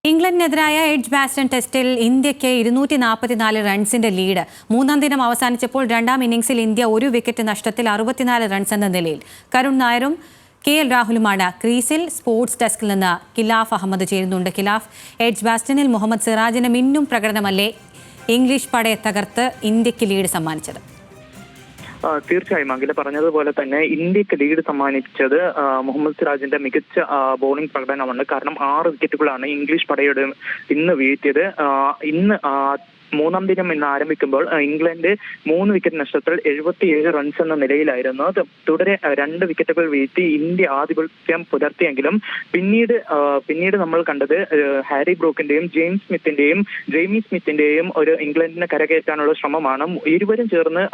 ഇംഗ്ലണ്ടിനെതിരായ എഡ്ജ് ബാസ്റ്റൺ ടെസ്റ്റിൽ ഇന്ത്യയ്ക്ക് 244 റൺസിന്റെ ലീഡ്. മൂന്നാം ദിനം അവസാനിച്ചപ്പോൾ രണ്ടാം ഇന്നിംഗ്സിൽ ഇന്ത്യ ഒരു വിക്കറ്റ് നഷ്ടത്തിൽ 64 റൺസ് എന്ന നിലയിൽ. കരുൺ നായരും KL രാഹുലുമാണ് ക്രീസിൽ. സ്പോർട്സ് ഡെസ്കിൽ നിന്ന് ഖിലാഫ് അഹമ്മദ് ചേരുന്നുണ്ട്. ഖിലാഫ്, എഡ്ജ് ബാസ്റ്റണിൽ മുഹമ്മദ് സിറാജിന് മിന്നും പ്രകടനമല്ലേ ഇംഗ്ലീഷ് പടയെ തകർത്ത് ഇന്ത്യക്ക് ലീഡ് സമ്മാനിച്ചത്? തീർച്ചയായും അഖില പറഞ്ഞതുപോലെ തന്നെ ഇന്ത്യക്ക് ലീഡ് സമ്മാനിച്ചത് മുഹമ്മദ് സിറാജിന്റെ മികച്ച ബോളിംഗ് പ്രകടനമാണ്. കാരണം 6 വിക്കറ്റുകളാണ് ഇംഗ്ലീഷ് പടയുടെ ഇന്ന് വീഴ്ത്തിയത്. ഇന്ന് മൂന്നാം ദിനം ഇന്ന് ആരംഭിക്കുമ്പോൾ ഇംഗ്ലണ്ട് 3 വിക്കറ്റ് നഷ്ടത്തിൽ 77 റൺസ് എന്ന നിലയിലായിരുന്നു. തുടരെ 2 വിക്കറ്റുകൾ വീഴ്ത്തി ഇന്ത്യ ആധിപത്യം പുലർത്തിയെങ്കിലും പിന്നീട് നമ്മൾ കണ്ടത് ഹാരി ബ്രൂക്കിന്റെയും ജെയ്മി സ്മിത്തിന്റെയും ഒരു ഇംഗ്ലണ്ടിനെ കരകയറ്റാനുള്ള ശ്രമമാണ്. ഇരുവരും ചേർന്ന്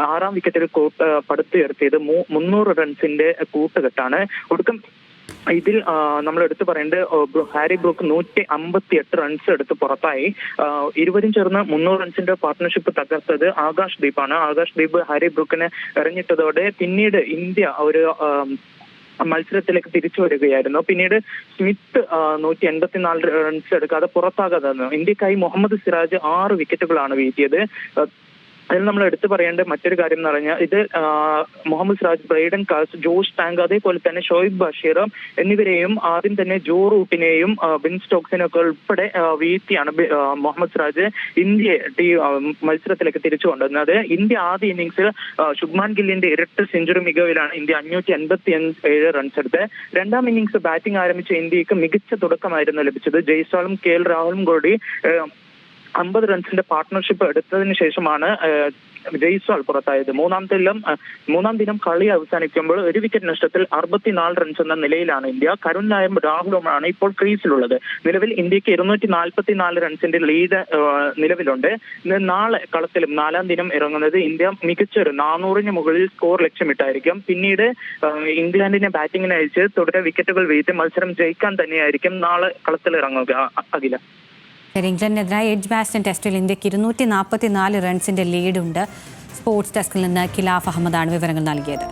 6ാം വിക്കറ്റിൽ പടുത്തുയർത്തിയത് 300 റൺസിന്റെ കൂട്ടുകെട്ടാണ്. ഒടുക്കം ഇതിൽ നമ്മൾ എടുത്തു പറയേണ്ടത് ഹാരി ബ്രൂക്ക് 158 റൺസ് എടുത്ത് പുറത്തായി. ഇരുവരും ചേർന്ന് 300 റൺസിന്റെ പാർട്ട്ണർഷിപ്പ് തകർത്തത് ആകാശ് ദീപാണ്. ആകാശ് ദീപ് ഹാരി ബ്രൂക്കിനെ എറിഞ്ഞിട്ടതോടെ പിന്നീട് ഇന്ത്യ ഒരു മത്സരത്തിലേക്ക് തിരിച്ചു വരികയായിരുന്നു. പിന്നീട് സ്മിത്ത് 184 റൺസ് എടുക്കാതെ പുറത്താകാതെ നിന്നു. ഇന്ത്യക്കായി മുഹമ്മദ് സിറാജ് 6 വിക്കറ്റുകളാണ് വീഴ്ത്തിയത്. അതിൽ നമ്മൾ എടുത്തു പറയേണ്ട മറ്റൊരു കാര്യം എന്ന് പറഞ്ഞാൽ ഇത് Muhammad Siraj, Brydon Carse, Josh Tongue, അതേപോലെ തന്നെ ഷോയിബ് ബഷീർ എന്നിവരെയും ആദ്യം തന്നെ ജോ റൂട്ടിനെയും ബെൻ സ്റ്റോക്സിനെ ഒക്കെ ഉൾപ്പെടെ വീഴ്ത്തിയാണ് മുഹമ്മദ് സിറാജ് ഇന്ത്യ മത്സരത്തിലേക്ക് തിരിച്ചു കൊണ്ടുവന്നത്. ഇന്ത്യ ആദ്യ ഇന്നിംഗ്സിൽ ശുഭ്മാൻ ഗില്ലിന്റെ ഇരട്ട സെഞ്ചുറി മികവിലാണ് ഇന്ത്യ 557 റൺസ് എടുത്ത്. രണ്ടാം ഇന്നിംഗ്സ് ബാറ്റിംഗ് ആരംഭിച്ച ഇന്ത്യക്ക് മികച്ച തുടക്കമായിരുന്നു ലഭിച്ചത്. ജയ്സ്വാളും KL രാഹുലും കൂടി 50 റൺസിന്റെ പാർട്ട്ണർഷിപ്പ് എടുത്തതിന് ശേഷമാണ് ജയ്സ്വാൾ പുറത്തായത്. മൂന്നാം ദിനം കളി അവസാനിക്കുമ്പോൾ 1 വിക്കറ്റ് നഷ്ടത്തിൽ 64 റൺസ് എന്ന നിലയിലാണ് ഇന്ത്യ. കരുൺ നായരും രാഹുലുമാണ് ഇപ്പോൾ ക്രീസിലുള്ളത്. നിലവിൽ ഇന്ത്യക്ക് 244 റൺസിന്റെ ലീഡ് നിലവിലുണ്ട്. നാളെ കളത്തിലും 4ാം ദിനം ഇറങ്ങുന്നത് ഇന്ത്യ മികച്ചൊരു 400-ന് മുകളിൽ സ്കോർ ലക്ഷ്യമിട്ടായിരിക്കും. പിന്നീട് ഇംഗ്ലണ്ടിനെ ബാറ്റിംഗിന് അയച്ച് തുടരെ വിക്കറ്റുകൾ വീഴ്ത്തി മത്സരം ജയിക്കാൻ തന്നെയായിരിക്കും നാളെ കളത്തിൽ ഇറങ്ങുക. അഖില, ഇംഗ്ലണ്ടിനെതിരായ എഡ്ജ് ബാസ്റ്റൺ ടെസ്റ്റിൽ ഇന്ത്യക്ക് 244 റൺസിന്റെ ലീഡുണ്ട്. സ്പോർട്സ് ഡെസ്കിൽ നിന്ന് ഖിലാഫ് അഹമ്മദാണ് വിവരങ്ങൾ നൽകിയത്.